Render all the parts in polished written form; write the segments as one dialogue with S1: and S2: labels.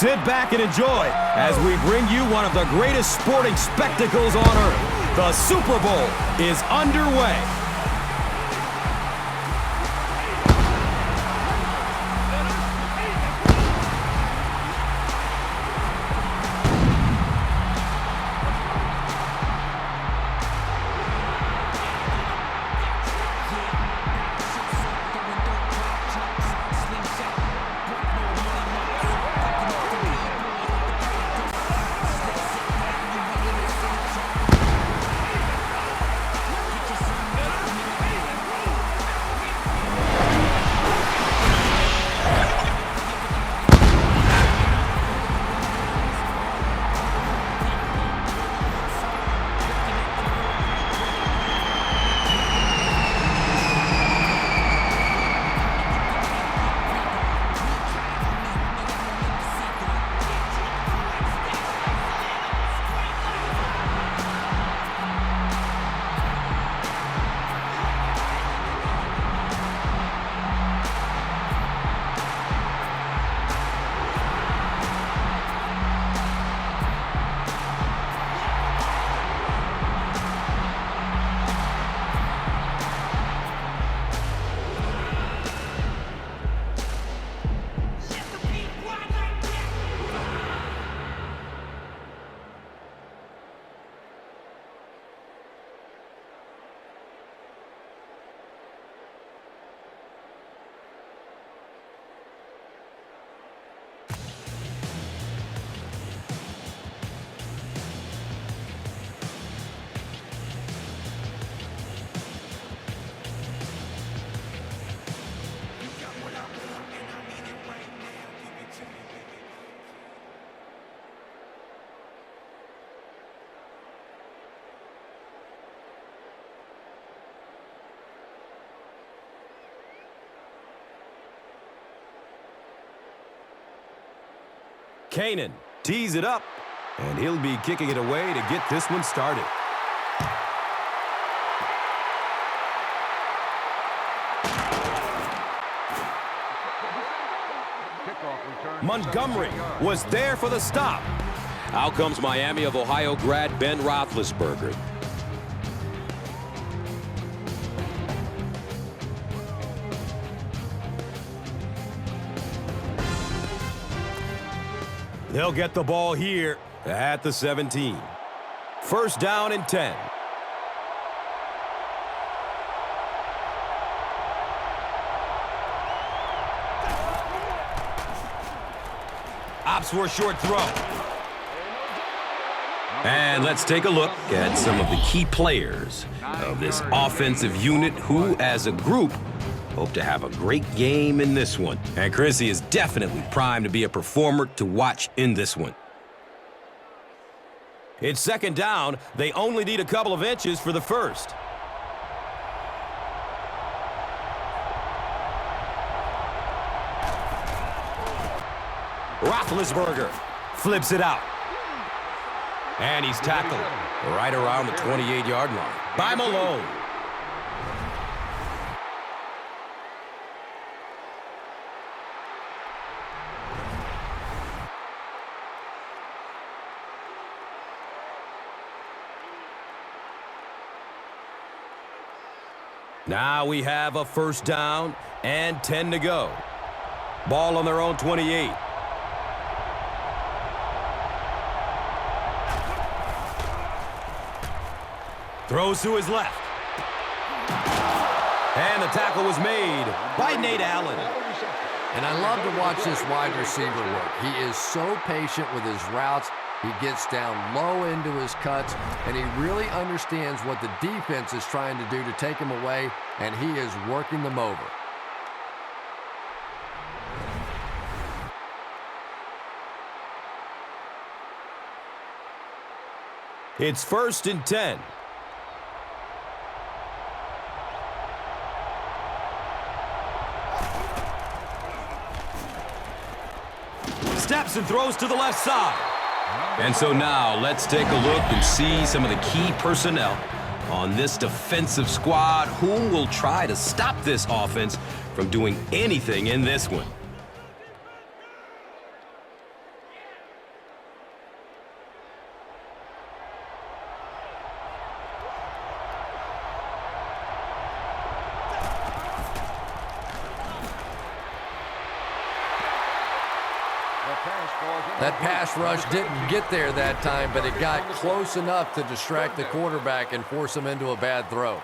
S1: Sit back and enjoy as we bring you one of the greatest sporting spectacles on earth. The Super Bowl is underway. Canaan tees it up, and he'll be kicking it away to get this one started. Montgomery was there for the stop. Out comes Miami of Ohio grad Ben Roethlisberger. They'll get the ball here at the 17. First down and 10. Opts for a short throw. And let's take a look at some of the key players of this offensive unit who, as a group, hope to have a great game in this one. And Chrissy is definitely primed to be a performer to watch in this one. It's second down. They only need a couple of inches for the first. Roethlisberger flips it out. And he's tackled right around the 28-yard line by Malone. Now we have a first down and 10 to go. Ball on their own 28. Throws to his left. And the tackle was made by Nate Allen.
S2: And I love to watch this wide receiver work. He is so patient with his routes. He gets down low into his cuts, and he really understands what the defense is trying to do to take him away, and he is working them over.
S1: It's first and 10. Steps and throws to the left side. And so now let's take a look and see some of the key personnel on this defensive squad who will try to stop this offense from doing anything in this one.
S2: That pass rush didn't get there that time, but it got close enough to distract the quarterback and force him into a bad throw.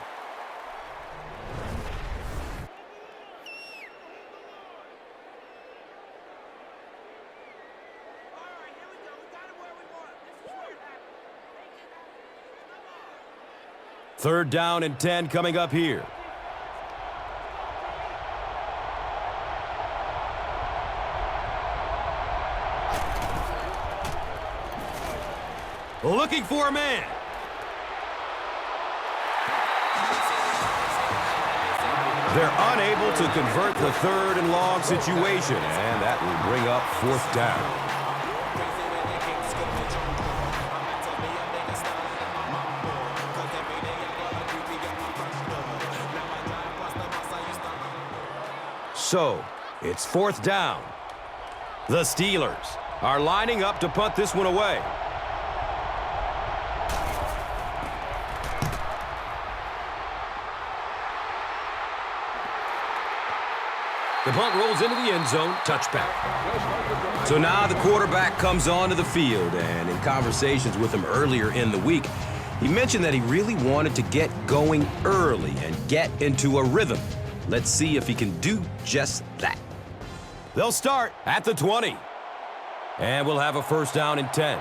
S1: Third down and 10 coming up here. Looking for a man. They're unable to convert the third and long situation, and that will bring up fourth down. So, it's fourth down. The Steelers are lining up to punt this one away. The punt rolls into the end zone, touchback. So now the quarterback comes onto the field, and in conversations with him earlier in the week, he mentioned that he really wanted to get going early and get into a rhythm. Let's see if he can do just that. They'll start at the 20. And we'll have a first down and 10.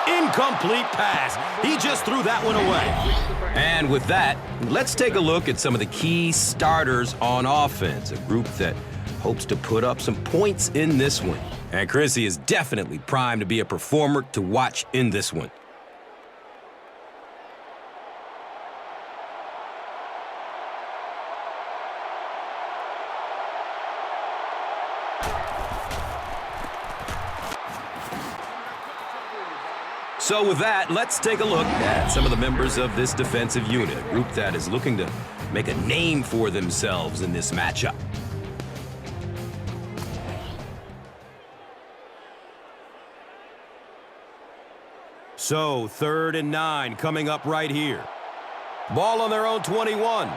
S1: Incomplete pass. He just threw that one away. And with that, let's take a look at some of the key starters on offense, a group that hopes to put up some points in this one. And Chrissy is definitely primed to be a performer to watch in this one. So with that, let's take a look at some of the members of this defensive unit, a group that is looking to make a name for themselves in this matchup. So, 3rd and 9 coming up right here. Ball on their own 21.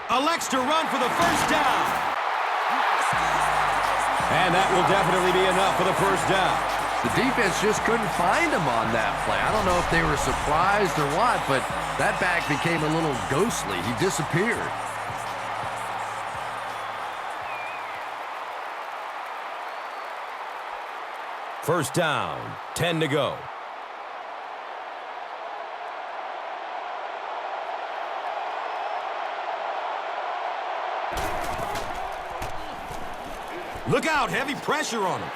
S1: Elects to run for the first down. And that will definitely be enough for the first down.
S2: The defense just couldn't find him on that play. I don't know if they were surprised or what, but that back became a little ghostly. He disappeared.
S1: First down, 10 to go. Look out, heavy pressure on him.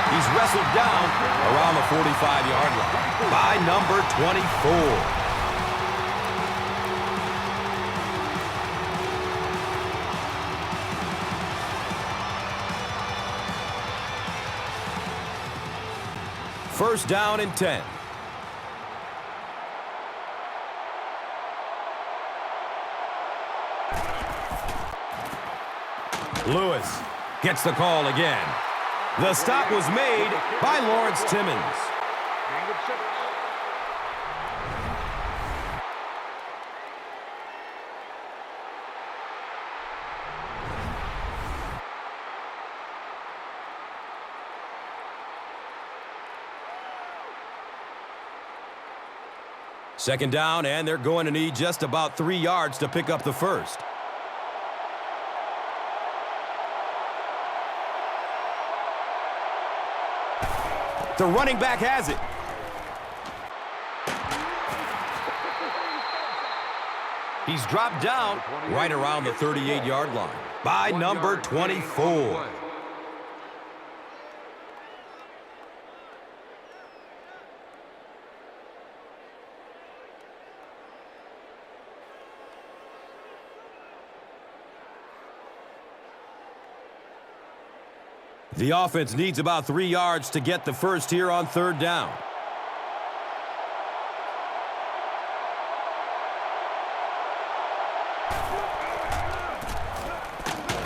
S1: He's wrestled down around the 45-yard line by number 24. First down and 10. Lewis gets the call again. The stop was made by Lawrence Timmons. Second down, and they're going to need just about 3 yards to pick up the first. The running back has it. He's dropped down right around the 38-yard line by number 24. The offense needs about 3 yards to get the first here on third down.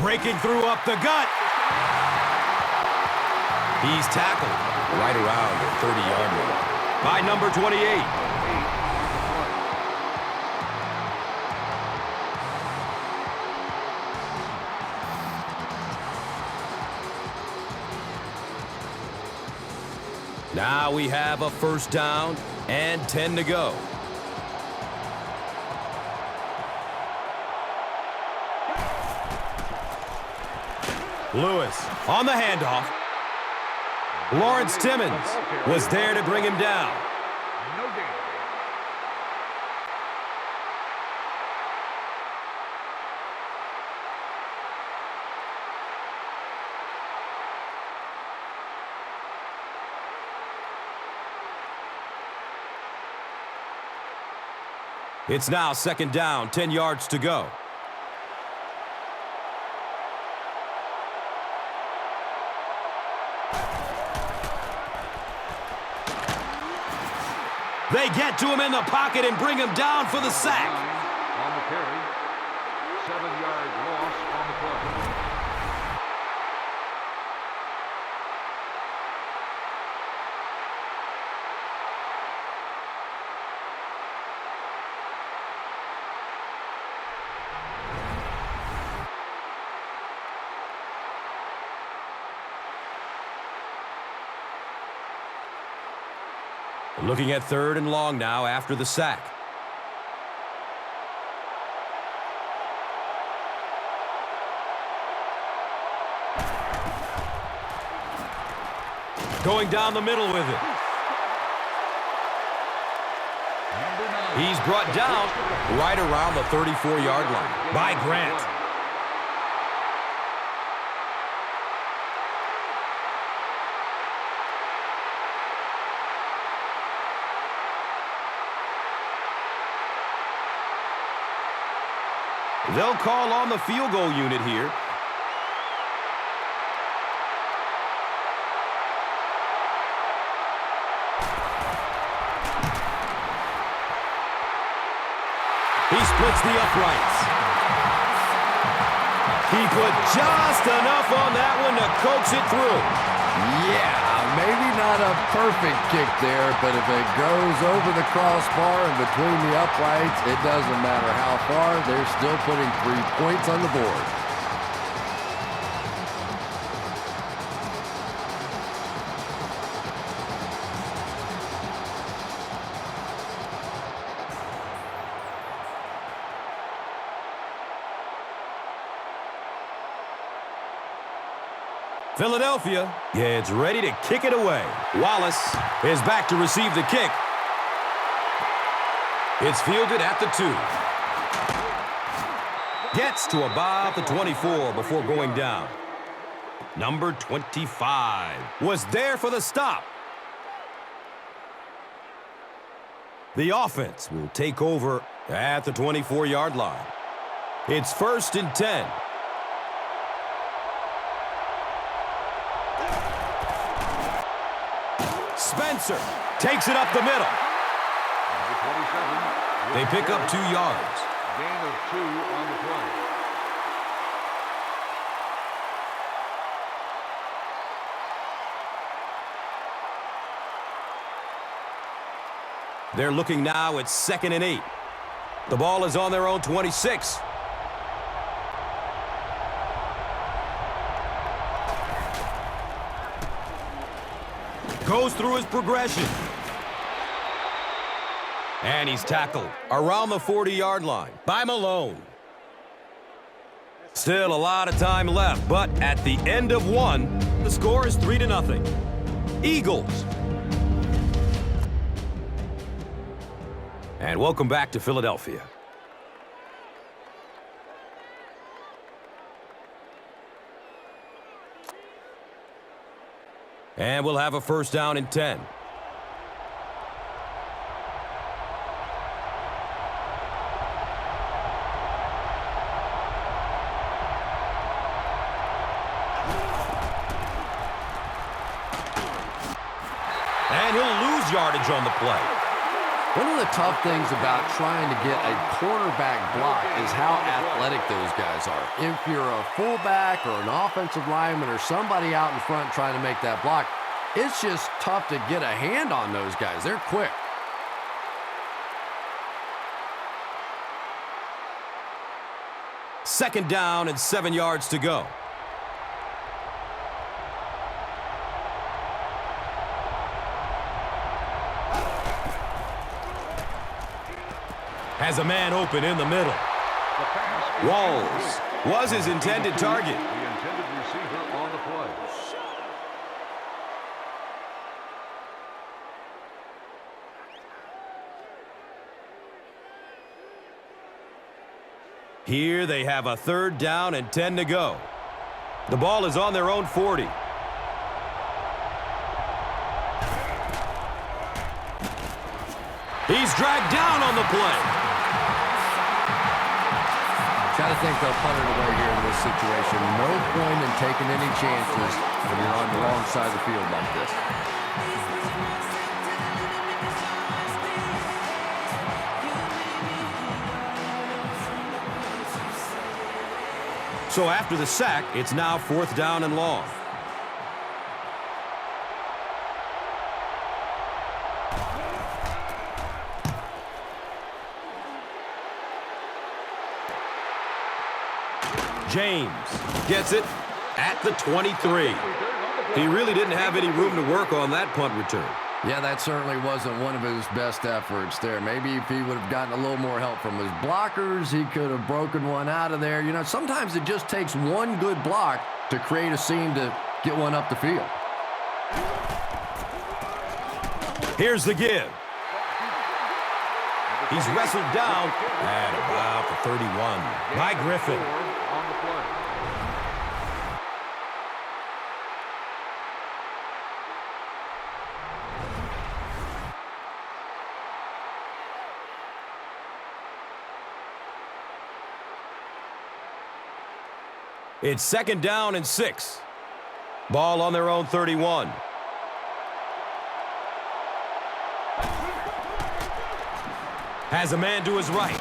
S1: Breaking through up the gut. He's tackled right around the 30-yard line by number 28. Now we have a first down and 10 to go. Lewis on the handoff. Lawrence Timmons was there to bring him down.
S3: No gain.
S1: It's now second down, 10 yards to go. They get to him in the pocket and bring him down for the sack.
S3: On the carry. 7-yard loss on the play.
S1: Looking at third and long now after the sack. Going down the middle with it. He's brought down right around the 34-yard line by Grant. They'll call on the field goal unit here. He splits the uprights. He put just enough on that one to coax it through.
S2: Yeah, maybe not a perfect kick there, but if it goes over the crossbar and between the uprights, it doesn't matter how far, they're still putting 3 points on the board.
S1: Philadelphia gets ready to kick it away. Wallace is back to receive the kick. It's fielded at the 2. Gets to about the 24 before going down. Number 25 was there for the stop. The offense will take over at the 24-yard line. It's 1st and 10. Spencer takes it up the middle. They pick up 2 yards.
S3: Gain of 2 on the play.
S1: They're looking now at 2nd and 8. The ball is on their own 26. Goes through his progression. And he's tackled around the 40-yard line by Malone. Still a lot of time left, but at the end of one, the score is 3-0. Eagles. And welcome back to Philadelphia. And we'll have a first down and 10. And he'll lose yardage on the play.
S2: One of the tough things about trying to get a quarterback block is how athletic those guys are. If you're a fullback or an offensive lineman or somebody out in front trying to make that block, it's just tough to get a hand on those guys. They're quick.
S1: Second down and 7 yards to go. Has a man open in the middle. Walls was his intended target.
S3: The intended receiver on the play.
S1: Here they have a third down and 10 to go. The ball is on their own 40. He's dragged down on the play.
S2: Got to think they'll punt it away here in this situation. No point in taking any chances when you're on the wrong side of the field like this.
S1: So after the sack, it's now fourth down and long. James gets it at the 23. He really didn't have any room to work on that punt return.
S2: Yeah, that certainly wasn't one of his best efforts there. Maybe if he would have gotten a little more help from his blockers, he could have broken one out of there. You know, sometimes it just takes one good block to create a seam to get one up the field.
S1: Here's the give. He's wrestled down at about the 31 by Griffin.
S3: On the play.
S1: It's second down and 6. Ball on their own 31. Has a man to his right.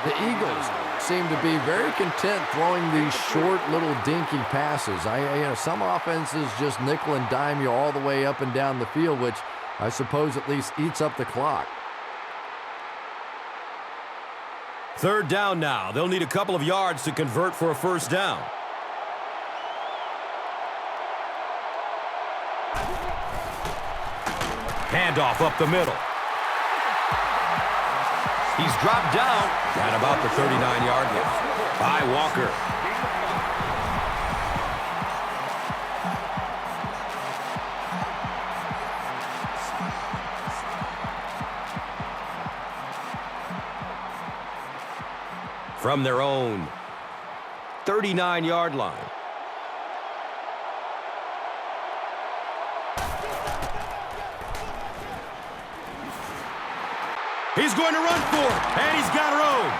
S2: The Eagles seem to be very content throwing these short little dinky passes. Some offenses just nickel and dime you all the way up and down the field, which I suppose at least eats up the clock.
S1: Third down now. They'll need a couple of yards to convert for a first down. Handoff up the middle. He's dropped down at about the 39-yard line by Walker. From their own 39-yard line. He's going to run for it, and he's got room.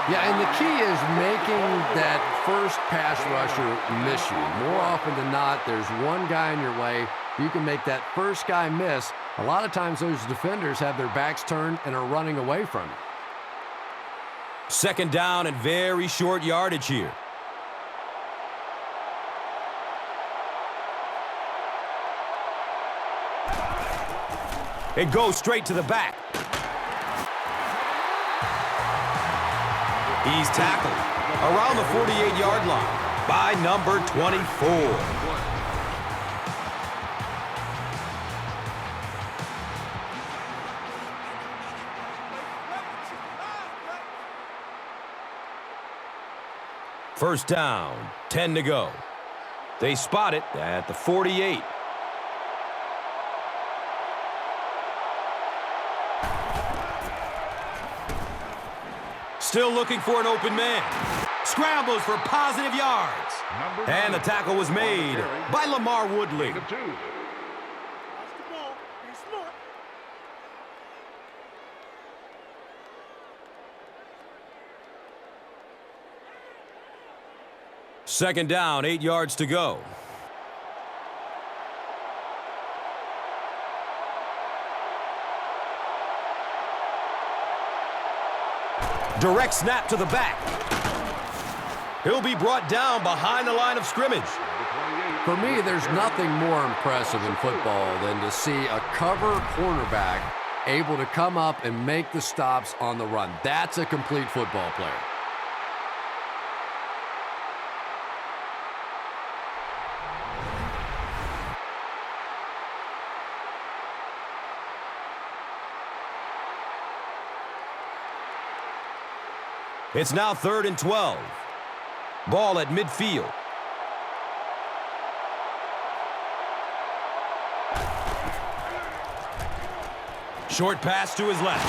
S2: Yeah, and the key is making that first pass rusher miss you. More often than not, there's one guy in your way. You can make that first guy miss. A lot of times those defenders have their backs turned and are running away from you.
S1: Second down and very short yardage here. It goes straight to the back. He's tackled around the 48-yard line by number 24. First down, 10 to go. They spot it at the 48. Still looking for an open man. Scrambles for positive yards. And the tackle was made by Lamar Woodley. Second down, 8 yards to go. Direct snap to the back. He'll be brought down behind the line of scrimmage.
S2: For me, there's nothing more impressive in football than to see a cover cornerback able to come up and make the stops on the run. That's a complete football player.
S1: It's now 3rd and 12. Ball at midfield. Short pass to his left.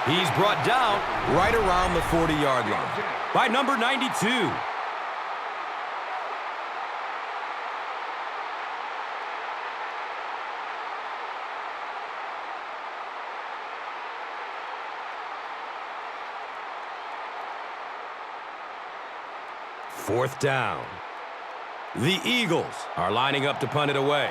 S1: He's brought down right around the 40-yard line by number 92. Fourth down. The Eagles are lining up to punt it away.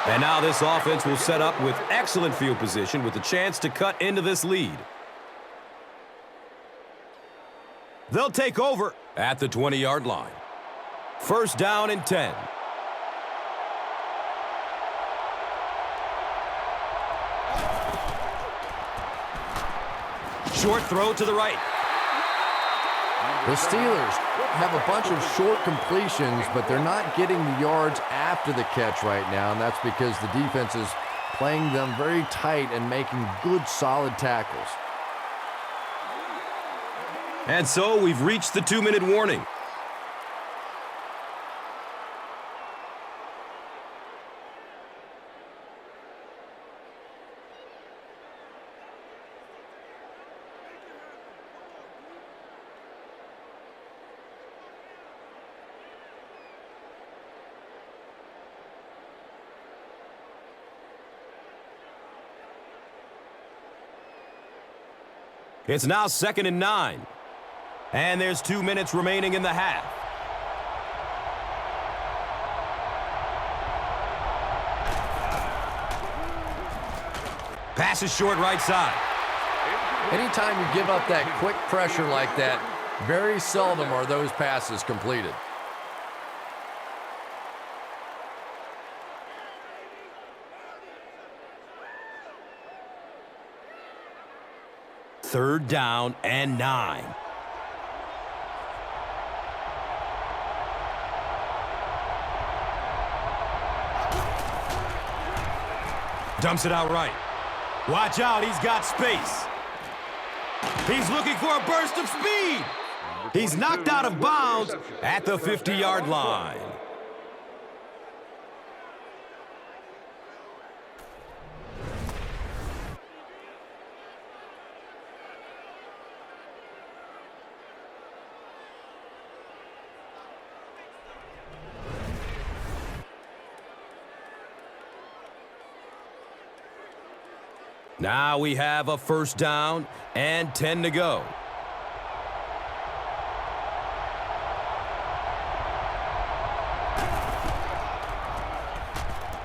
S1: And now this offense will set up with excellent field position with the chance to cut into this lead. They'll take over at the 20-yard line. First down and 10. Short throw to the right.
S2: The Steelers have a bunch of short completions, but they're not getting the yards after the catch right now, and that's because the defense is playing them very tight and making good, solid tackles.
S1: And so we've reached the 2-minute warning. It's now 2nd and 9. And there's 2 minutes remaining in the half. Pass is short right side.
S2: Anytime you give up that quick pressure like that, very seldom are those passes completed.
S1: Third down and 9. Dumps it out right. Watch out, he's got space. He's looking for a burst of speed. He's knocked out of bounds at the 50-yard line. Now we have a first down and 10 to go.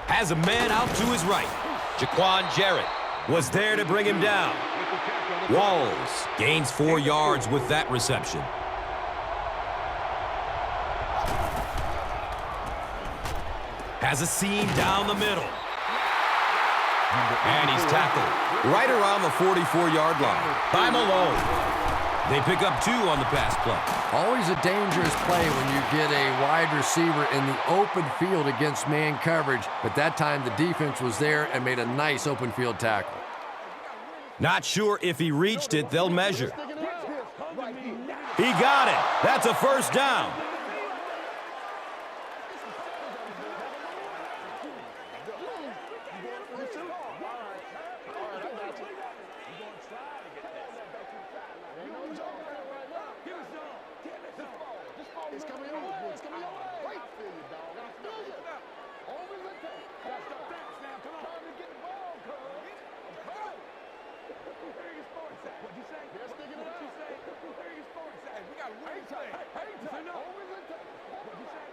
S1: Has a man out to his right. Jaquan Jarrett was there to bring him down. Walls gains 4 yards with that reception. Has a seam down the middle. And he's tackled right around the 44-yard line by Malone. They pick up 2 on the pass play.
S2: Always a dangerous play when you get a wide receiver in the open field against man coverage, but that time the defense was there and made a nice open field tackle.
S1: Not sure if he reached it. They'll measure. He got it. That's a first down.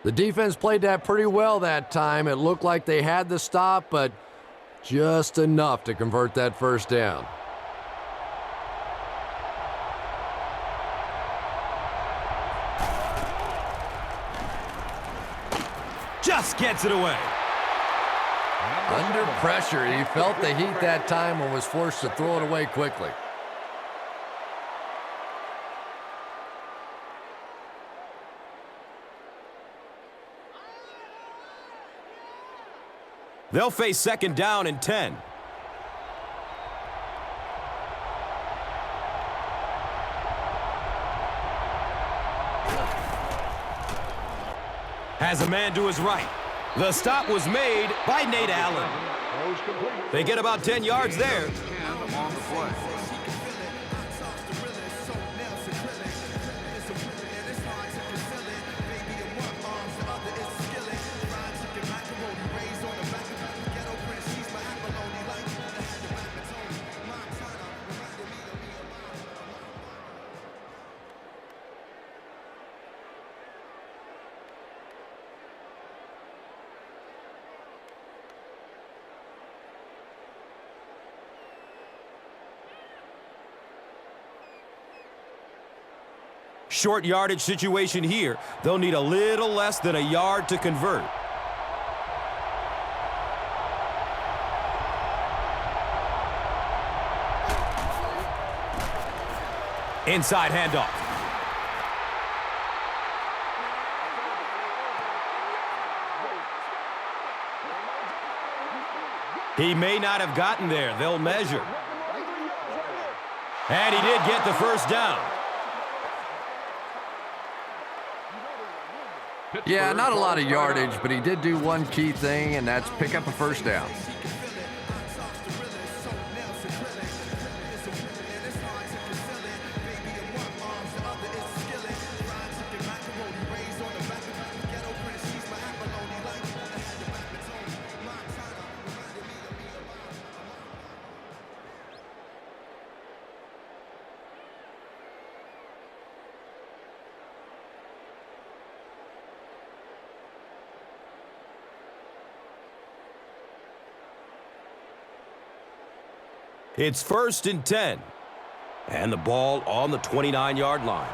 S2: The defense played that pretty well that time. It looked like they had the stop, but just enough to convert that first down.
S1: Just gets it away.
S2: Under pressure, he felt the heat that time and was forced to throw it away quickly.
S1: They'll face second down and 10. Has a man to his right. The stop was made by Nate Allen. They get about 10 yards there.
S3: 10 on the play.
S1: Short yardage situation here. They'll need a little less than a yard to convert. Inside handoff. He may not have gotten there. They'll measure. And he did get the first down.
S2: Yeah, not a lot of yardage, but he did do one key thing, and that's pick up a first down.
S1: It's 1st and 10. And the ball on the 29-yard line.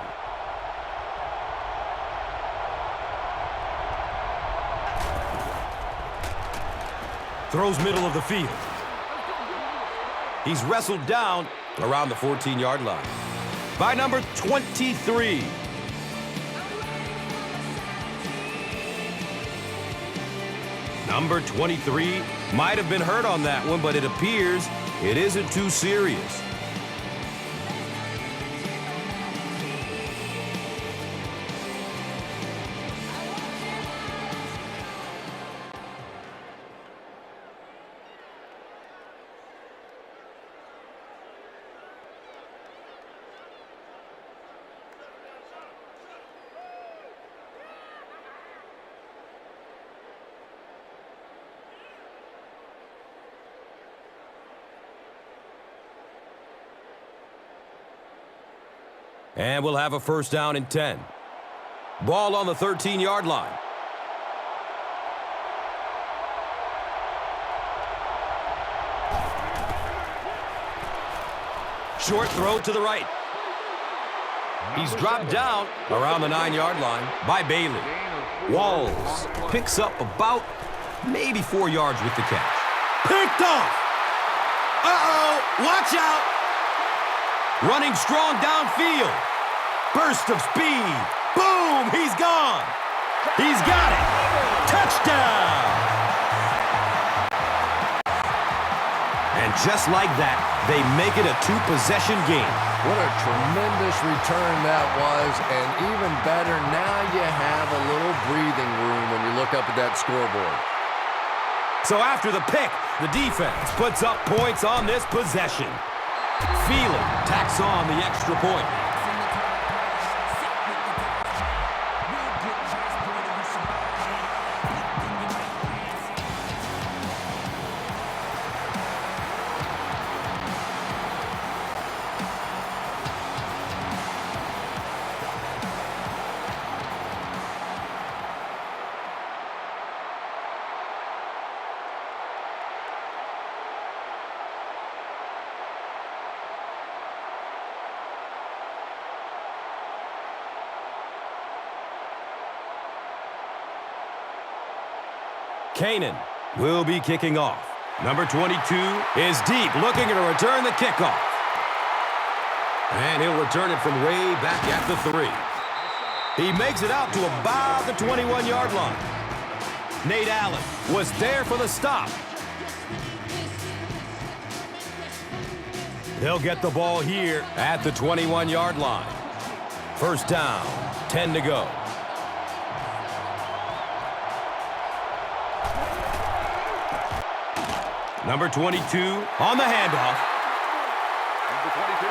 S1: Throws middle of the field. He's wrestled down around the 14-yard line by number 23. Number 23 might have been hurt on that one, but it appears it isn't too serious. And we'll have a first down and 10. Ball on the 13-yard line. Short throw to the right. He's dropped down around the 9-yard line by Bailey. Walls picks up about maybe 4 yards with the catch. Picked off! Uh-oh! Watch out! Running strong downfield. Burst of speed. Boom! He's gone. He's got it. Touchdown! And just like that, they make it a 2-possession game.
S2: What a tremendous return that was, and even better, now you have a little breathing room when you look up at that scoreboard.
S1: So after the pick, the defense puts up points on this possession. Phelan tacks on the extra point. Canaan will be kicking off. Number 22 is deep, looking to return the kickoff. And he'll return it from way back at the 3. He makes it out to about the 21-yard line. Nate Allen was there for the stop. They'll get the ball here at the 21-yard line. First down, 10 to go. Number 22 on the handoff.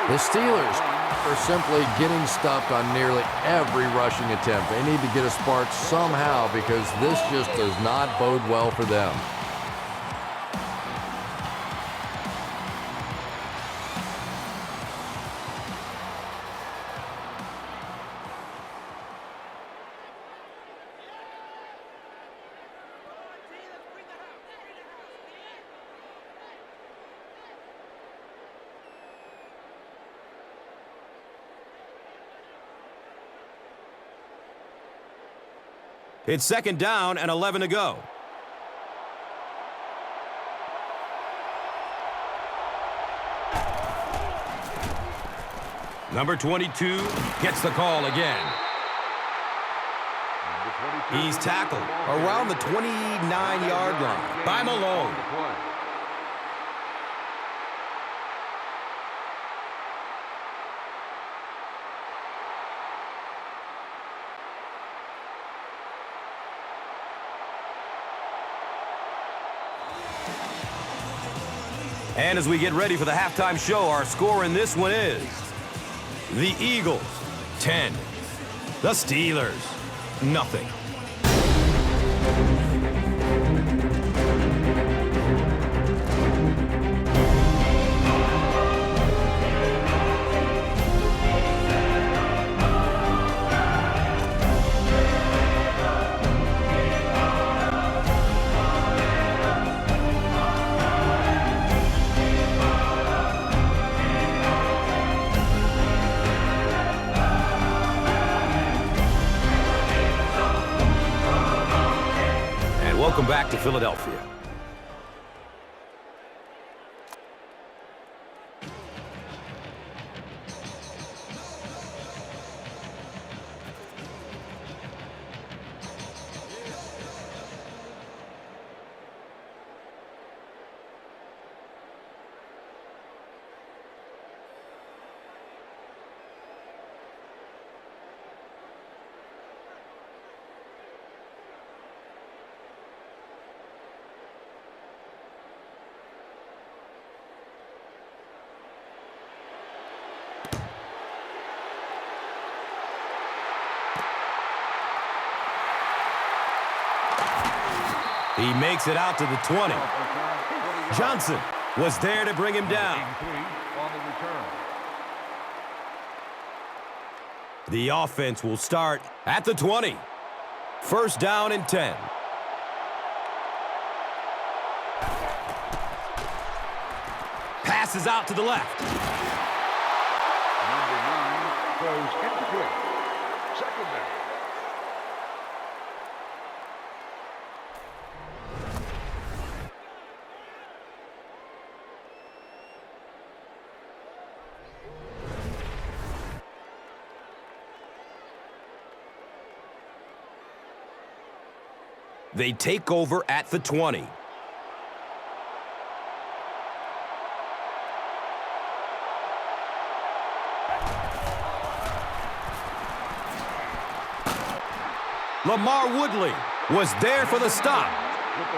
S2: The Steelers are simply getting stuffed on nearly every rushing attempt. They need to get a spark somehow because this just does not bode well for them.
S1: It's second down and 11 to go. Number 22 gets the call again. He's tackled around the 29-yard line by Malone. And as we get ready for the halftime show, our score in this one is the Eagles, 10. The Steelers, nothing. Welcome back to Philadelphia. He makes it out to the 20. Johnson was there to bring him down. The offense will start at the 20. First down and 10. Passes out to the left.
S3: Number 9 throws incomplete. Second down.
S1: They take over at the 20. Lamar Woodley was there for the stop.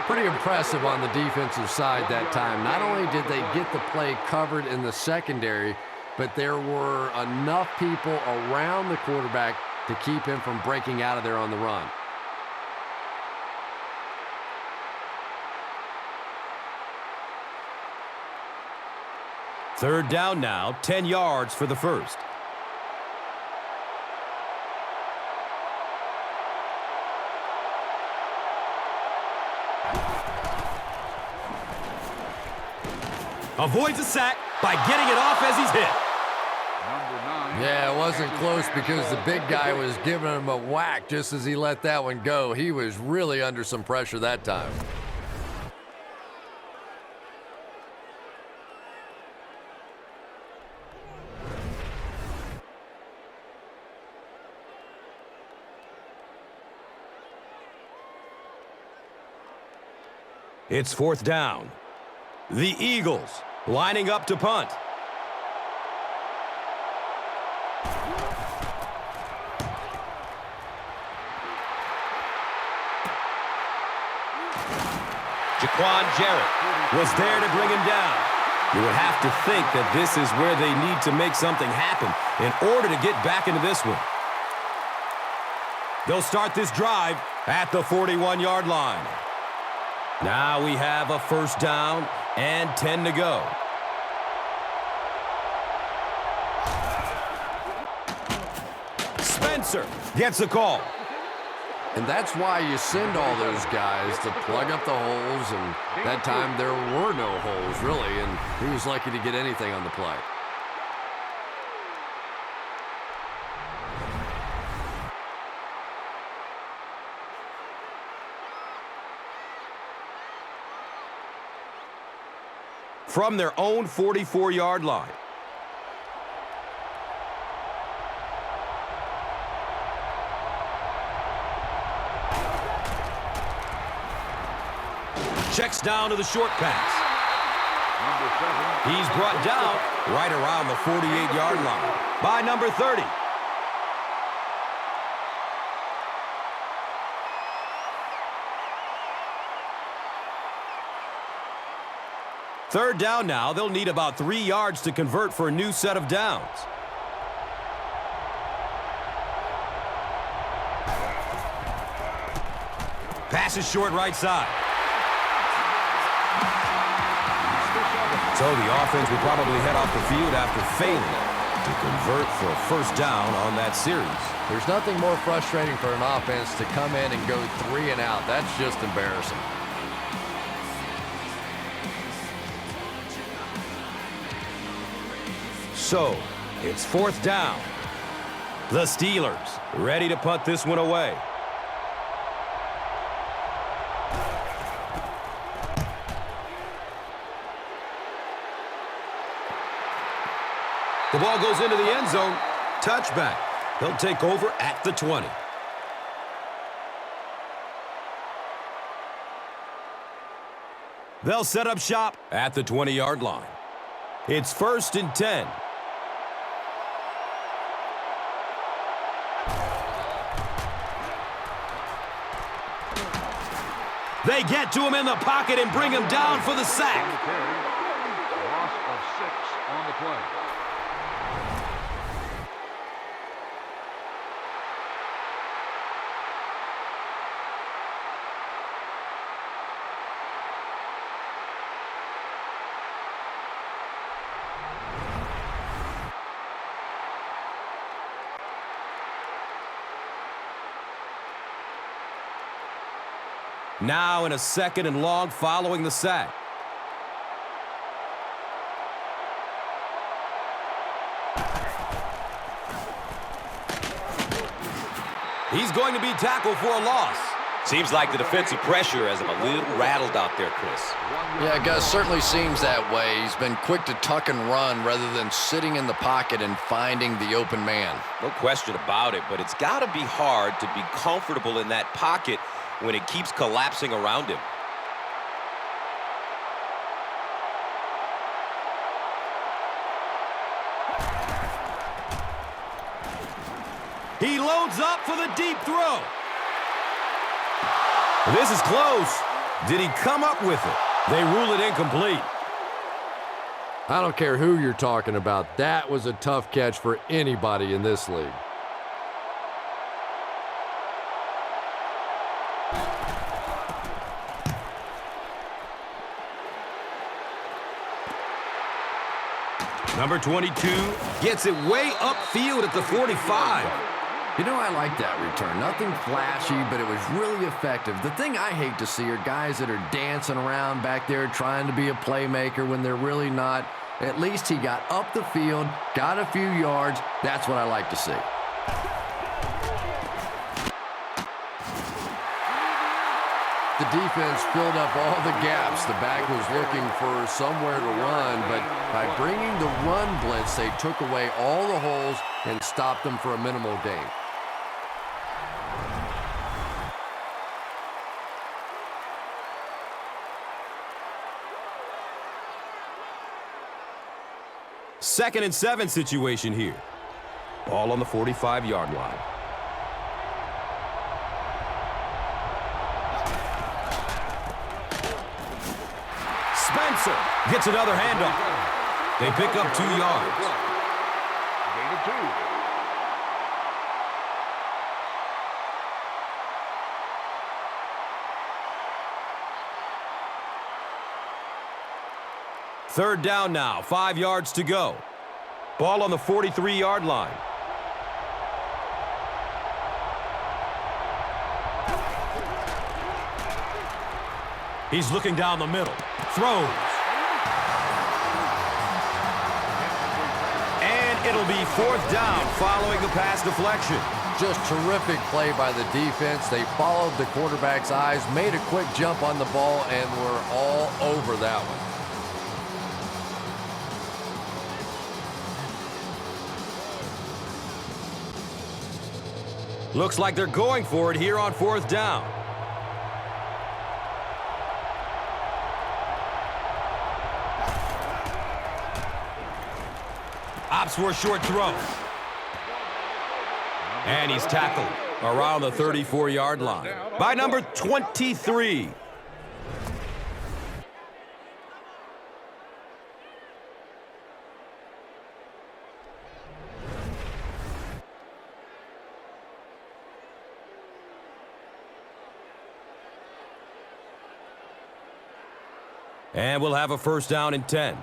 S2: Pretty impressive on the defensive side that time. Not only did they get the play covered in the secondary, but there were enough people around the quarterback to keep him from breaking out of there on the run.
S1: Third down now, 10 yards for the first. Avoids a sack by getting it off as he's hit.
S2: Yeah, it wasn't close because the big guy was giving him a whack just as he let that one go. He was really under some pressure that time.
S1: It's fourth down. The Eagles lining up to punt. Jaquan Jarrett was there to bring him down. You would have to think that this is where they need to make something happen in order to get back into this one. They'll start this drive at the 41-yard line. Now we have a first down and 10 to go. Spencer gets the call.
S2: And that's why you send all those guys to plug up the holes, and that time there were no holes, really, and he was lucky to get anything on the play.
S1: From their own 44-yard line. Checks down to the short pass. He's brought down right around the 48-yard line by number 30. Third down now. They'll need about 3 yards to convert for a new set of downs. Pass is short right side. So the offense will probably head off the field after failing to convert for a first down on that series.
S2: There's nothing more frustrating for an offense to come in and go 3 and out. That's just embarrassing.
S1: So, it's fourth down. The Steelers ready to punt this one away. The ball goes into the end zone. Touchback. They'll take over at the 20. They'll set up shop at the 20-yard line. It's first and 10. They get to him in the pocket and bring him down for the sack.
S3: Loss of 6 on the play.
S1: Now in a second and long following the sack. He's going to be tackled for a loss.
S4: Seems like the defensive pressure has him a little rattled out there, Chris.
S2: Yeah, Gus, certainly seems that way. He's been quick to tuck and run rather than sitting in the pocket and finding the open man.
S4: No question about it, but it's got to be hard to be comfortable in that pocket when it keeps collapsing around him.
S1: He loads up for the deep throw. This is close. Did he come up with it? They rule it incomplete.
S2: I don't care who you're talking about. That was a tough catch for anybody in this league.
S1: Number 22 gets it way upfield at the 45.
S2: You know, I like that return. Nothing flashy, but it was really effective. The thing I hate to see are guys that are dancing around back there trying to be a playmaker when they're really not. At least he got up the field, got a few yards. That's what I like to see. The defense filled up all the gaps. The back was looking for somewhere to run, but by bringing the run blitz, they took away all the holes and stopped them for a minimal gain.
S1: 2nd and 7 situation here. Ball on the 45-yard line. Spencer gets another handoff. They pick up 2 yards.
S3: Gain of 2.
S1: Third down now, 5 yards to go. Ball on the 43-yard line. He's looking down the middle. Throws. And it'll be 4th down following the pass deflection.
S2: Just terrific play by the defense. They followed the quarterback's eyes, made a quick jump on the ball, and were all over that one.
S1: Looks like they're going for it here on 4th down. Opts for a short throw. And he's tackled around the 34-yard line by number 23. And we'll have a 1st down and 10.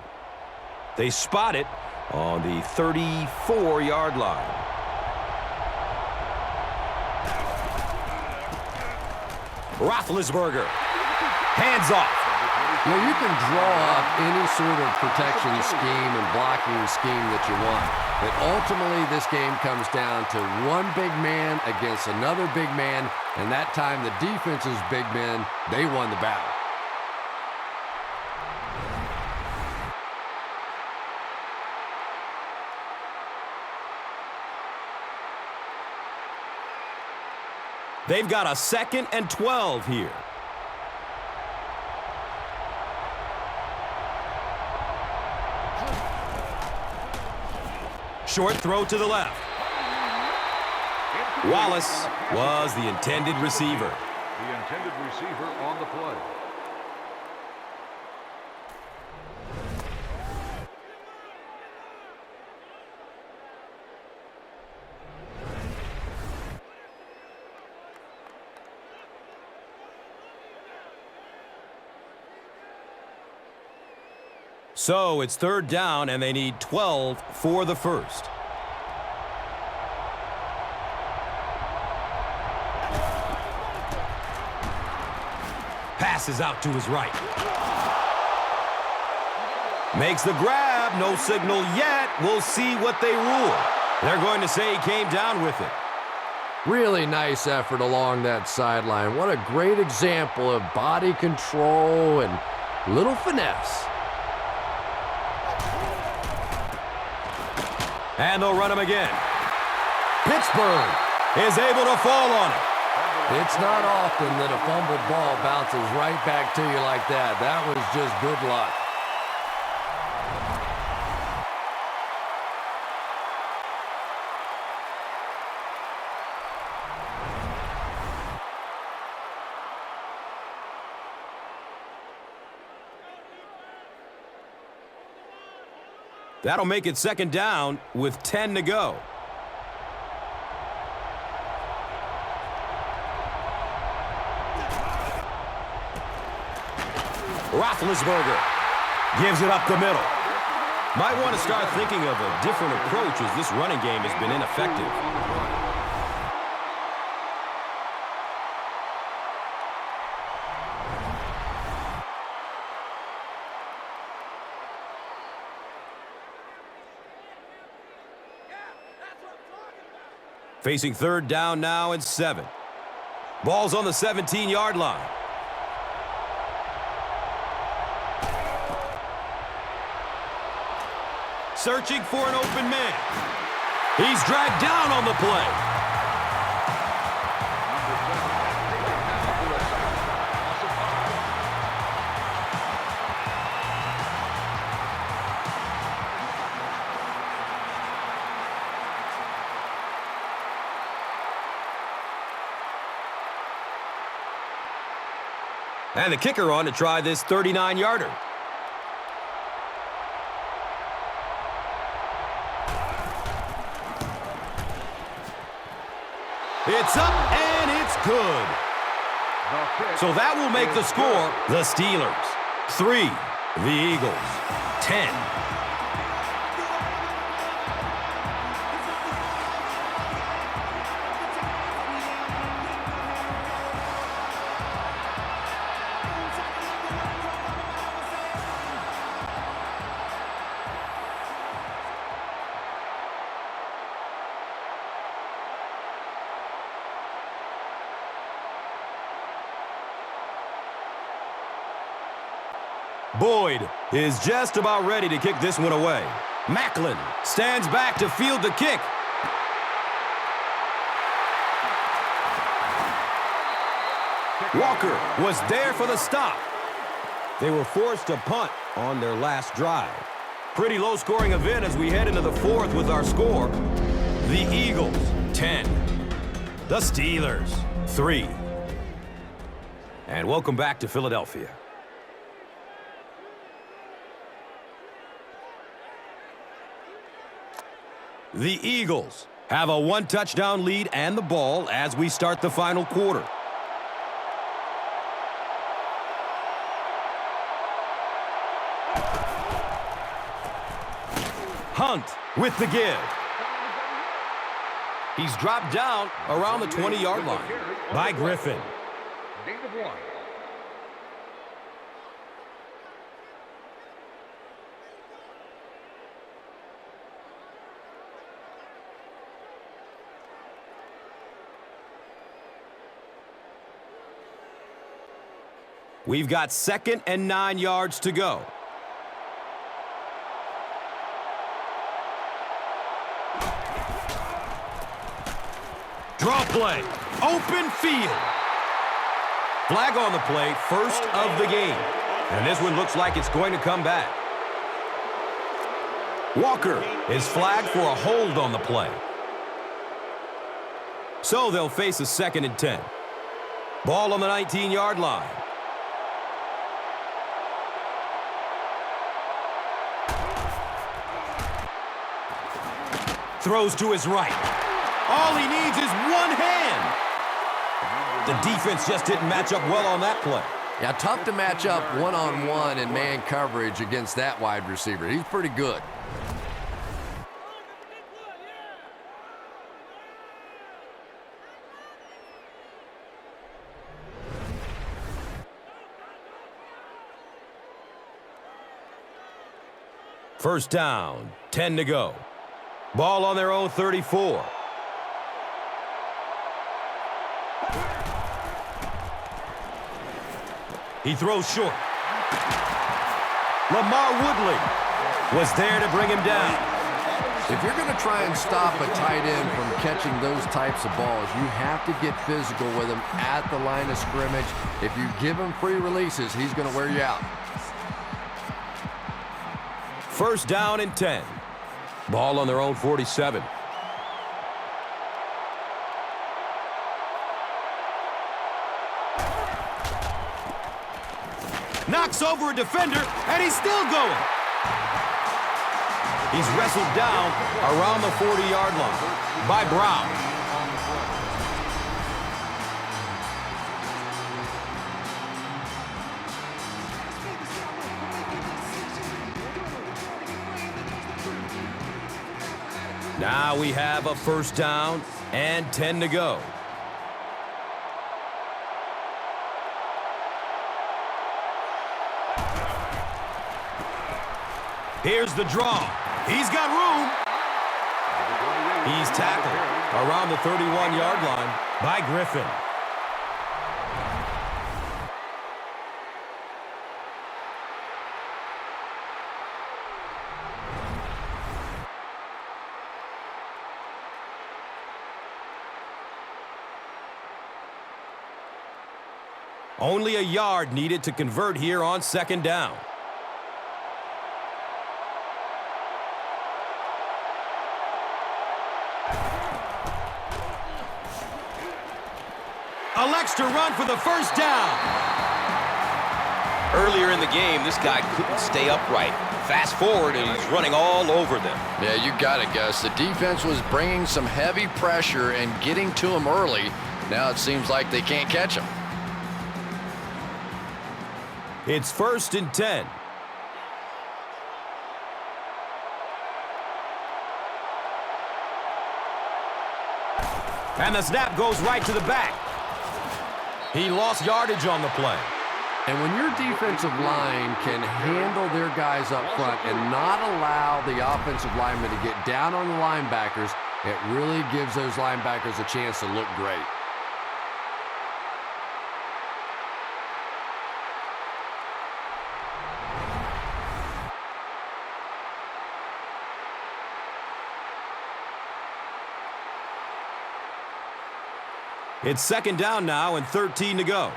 S1: They spot it on the 34-yard line. Roethlisberger. Hands off.
S2: You know, you can draw up any sort of protection scheme and blocking scheme that you want. But ultimately, this game comes down to one big man against another big man. And that time, the defense's big men, they won the battle.
S1: They've got a 2nd and 12 here. Short throw to the left. Wallace was the intended receiver.
S3: The intended receiver on the play.
S1: So it's 3rd down, and they need 12 for the 1st. Passes out to his right. Makes the grab. No signal yet. We'll see what they rule. They're going to say he came down with it.
S2: Really nice effort along that sideline. What a great example of body control and little finesse.
S1: And they'll run him again. Pittsburgh is able to fall on it.
S2: It's not often that a fumbled ball bounces right back to you like that. That was just good luck.
S1: That'll make it 2nd down with 10 to go. Roethlisberger gives it up the middle. Might want to start thinking of a different approach as this running game has been ineffective. Facing 3rd down now and 7. Ball's on the 17-yard line. Searching for an open man. He's dragged down on the play. And the kicker on to try this 39-yarder. It's up, and it's good. So that will make the score the Steelers 3, the Eagles 10. Boyd is just about ready to kick this one away. Macklin stands back to field the kick. Walker was there for the stop. They were forced to punt on their last drive. Pretty low-scoring event as we head into the fourth with our score. The Eagles, 10. The Steelers, 3. And welcome back to Philadelphia. The Eagles have a one-touchdown lead and the ball as we start the final quarter. Hunt with the give. He's dropped down around the 20-yard line by Griffin.
S3: Gain of 1.
S1: We've got 2nd and 9 yards to go. Draw play. Open field. Flag on the play, first of the game. And this one looks like it's going to come back. Walker is flagged for a hold on the play. So they'll face a 2nd and 10. Ball on the 19-yard line. Throws to his right. All he needs is one hand. The defense just didn't match up well on that play.
S2: Yeah, tough to match up one-on-one in man coverage against that wide receiver. He's pretty good.
S1: First down, 10 to go. Ball on their own 34. He throws short. Lamar Woodley was there to bring him down.
S2: If you're going to try and stop a tight end from catching those types of balls, you have to get physical with him at the line of scrimmage. If you give him free releases, he's going to wear you out.
S1: First down and 10. Ball on their own 47. Knocks over a defender, and he's still going. He's wrestled down around the 40-yard line by Brown. Now we have a first down and 10 to go. Here's the draw. He's got room. He's tackled around the 31-yard line by Griffin. Only a yard needed to convert here on second down. Elects to run for the first down.
S4: Earlier in the game, this guy couldn't stay upright. Fast forward, and he's running all over them.
S2: Yeah, you got it, Gus. The defense was bringing some heavy pressure and getting to him early. Now it seems like they can't catch him.
S1: It's 1st and 10. And the snap goes right to the back. He lost yardage on the play.
S2: And when your defensive line can handle their guys up front and not allow the offensive linemen to get down on the linebackers, it really gives those linebackers a chance to look great.
S1: It's 2nd down now and 13 to go.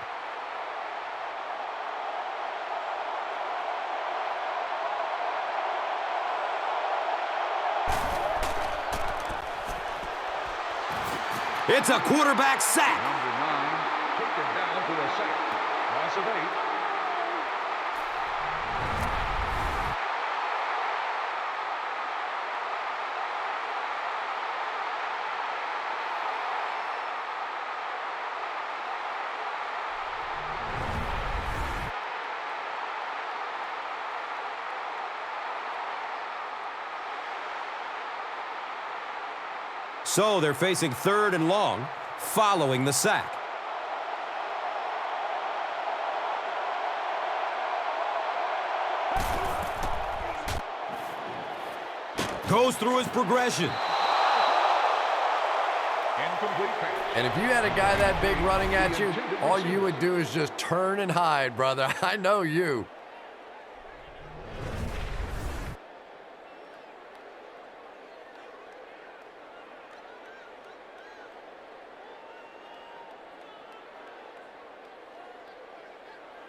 S1: It's a quarterback sack.
S3: Number 9, taken down to a sack. Loss of 8.
S1: So they're facing 3rd and long following the sack. Goes through his progression.
S3: Incomplete pass.
S2: And if you had a guy that big running at you, all you would do is just turn and hide, brother. I know you.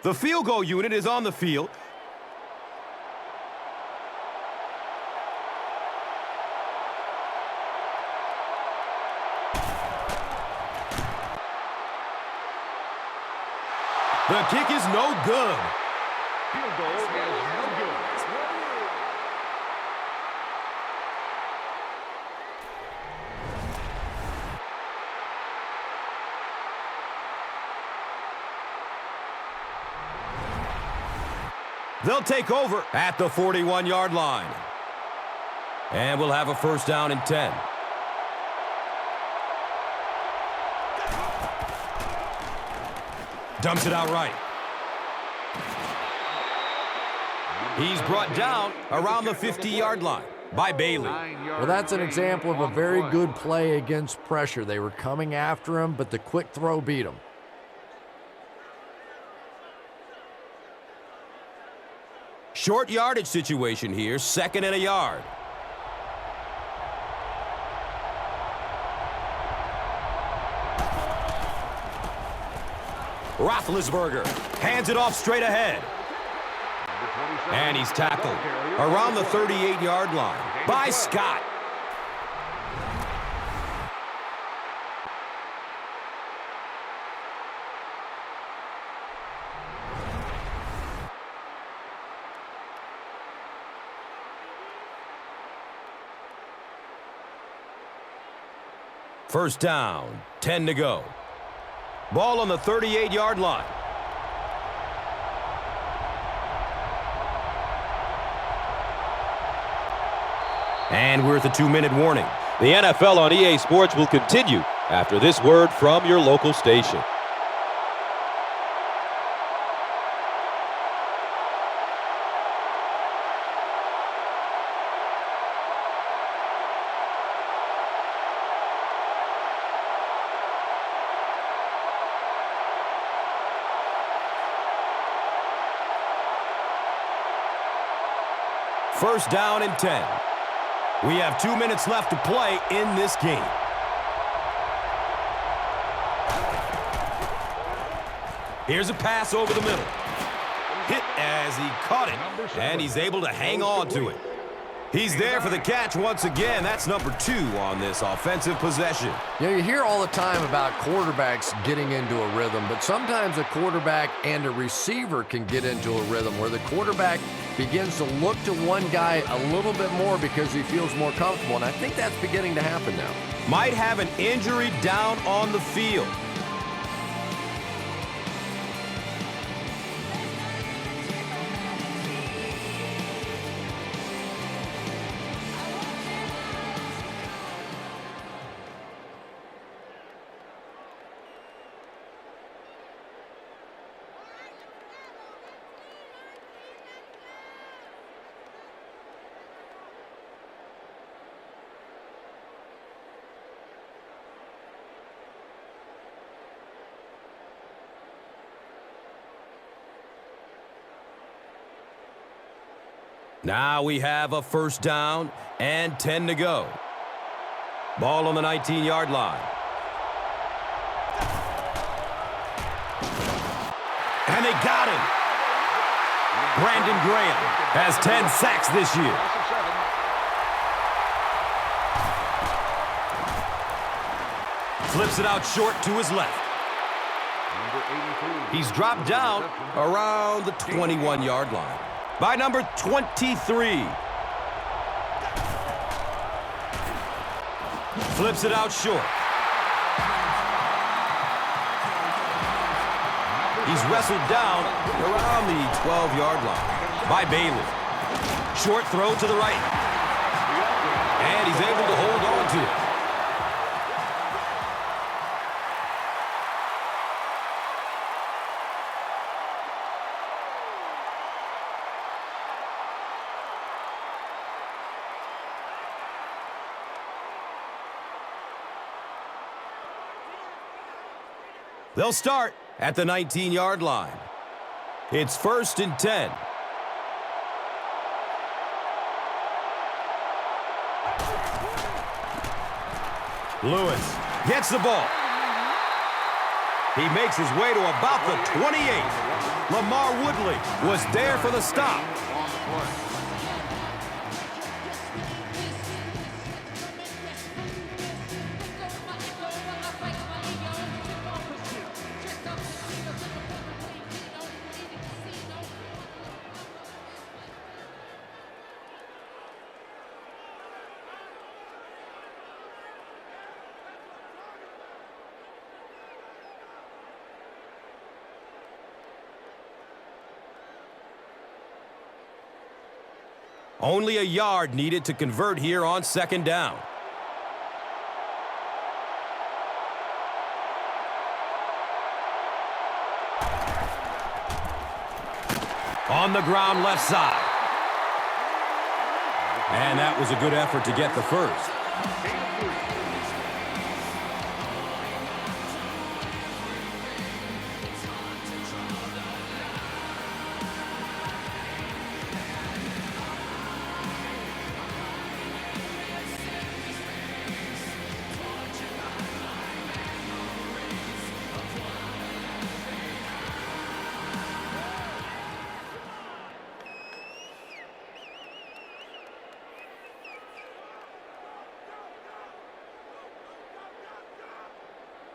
S1: The field goal unit is on the field. The kick is no good.
S3: Field goal is no good.
S1: They'll take over at the 41-yard line. And we'll have a 1st down and 10. Dumps it out right. He's brought down around the 50-yard line by Bailey.
S2: Well, that's an example of a very good play against pressure. They were coming after him, but the quick throw beat him.
S1: Short yardage situation here, 2nd and a yard. Roethlisberger hands it off straight ahead. And he's tackled around the 38-yard line by Scott. First down, 10 to go. Ball on the 38-yard line. And we're at the 2-minute warning.
S4: The NFL on EA Sports will continue after this word from your local station.
S1: First down and 10. We have 2 minutes left to play in this game. Here's a pass over the middle. Hit as he caught it, and he's able to hang on to it. He's there for the catch once again. That's number 2 on this offensive possession.
S2: You know, you hear all the time about quarterbacks getting into a rhythm, but sometimes a quarterback and a receiver can get into a rhythm where the quarterback begins to look to one guy a little bit more because he feels more comfortable, and I think that's beginning to happen now.
S1: Might have an injury down on the field. Now we have a first down and 10 to go. Ball on the 19-yard line. And they got him. Brandon Graham has 10 sacks this year. Flips it out short to his left. He's dropped down around the 21-yard line by number 23. Flips it out short. He's wrestled down around the 12-yard line by Bailey. Short throw to the right. And he's able to hold on to it. They'll start at the 19-yard line. It's 1st and 10. Lewis gets the ball. He makes his way to about the 28. Lamar Woodley was there for the stop. Only a yard needed to convert here on 2nd down. On the ground left side. And that was a good effort to get the first.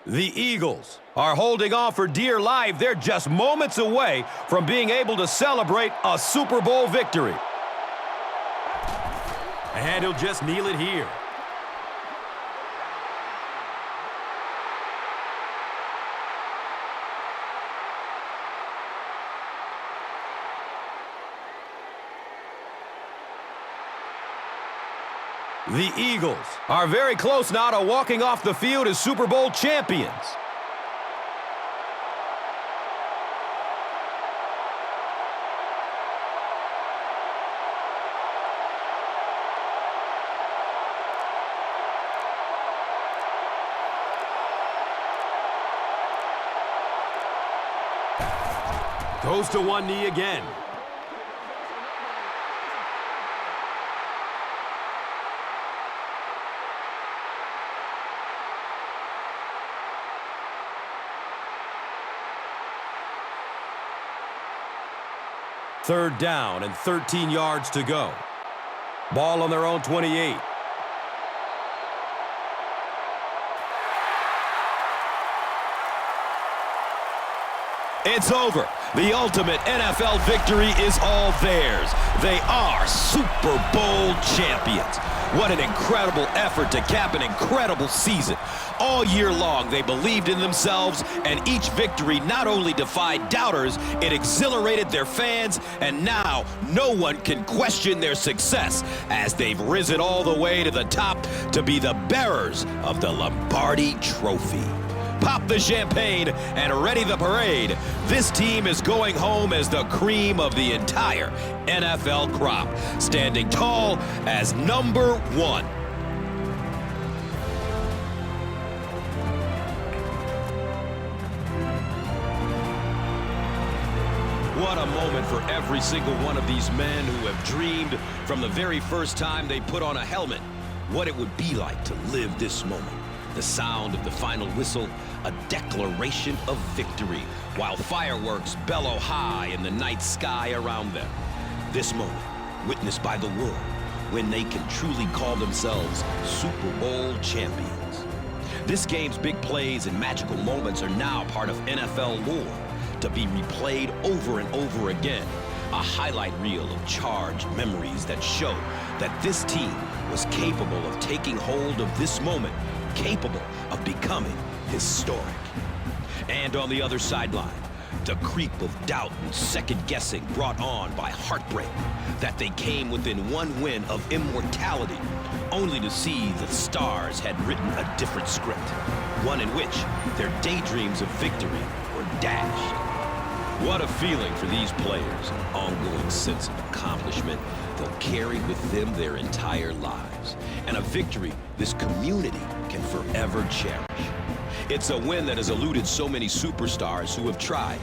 S1: The Eagles are holding on for dear life. They're just moments away from being able to celebrate a Super Bowl victory. And he'll just kneel it here. The Eagles are very close now to walking off the field as Super Bowl champions. Goes to one knee again. Third down and 13 yards to go. Ball on their own 28.
S4: It's over. The ultimate NFL victory is all theirs. They are Super Bowl champions. What an incredible effort to cap an incredible season. All year long, they believed in themselves, and each victory not only defied doubters, it exhilarated their fans, and now no one can question their success as they've risen all the way to the top to be the bearers of the Lombardi Trophy. Pop the champagne and ready the parade. This team is going home as the cream of the entire NFL crop, standing tall as number one. What a moment for every single one of these men who have dreamed from the very first time they put on a helmet what it would be like to live this moment. The sound of the final whistle, a declaration of victory, while fireworks bellow high in the night sky around them. This moment, witnessed by the world, when they can truly call themselves Super Bowl champions. This game's big plays and magical moments are now part of NFL lore, to be replayed over and over again. A highlight reel of charged memories that show that this team was capable of taking hold of this moment, capable of becoming historic. And on the other sideline, the creep of doubt and second-guessing brought on by heartbreak, that they came within one win of immortality, only to see the stars had written a different script, one in which their daydreams of victory were dashed. What a feeling for these players, an ongoing sense of accomplishment they'll carry with them their entire lives, and a victory this community can forever cherish. It's a win that has eluded so many superstars who have tried,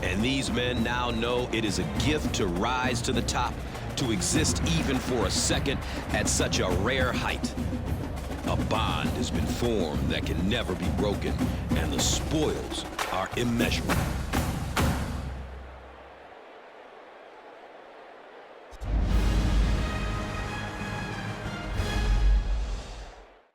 S4: and these men now know it is a gift to rise to the top, to exist even for a second at such a rare height. A bond has been formed that can never be broken, and the spoils are immeasurable.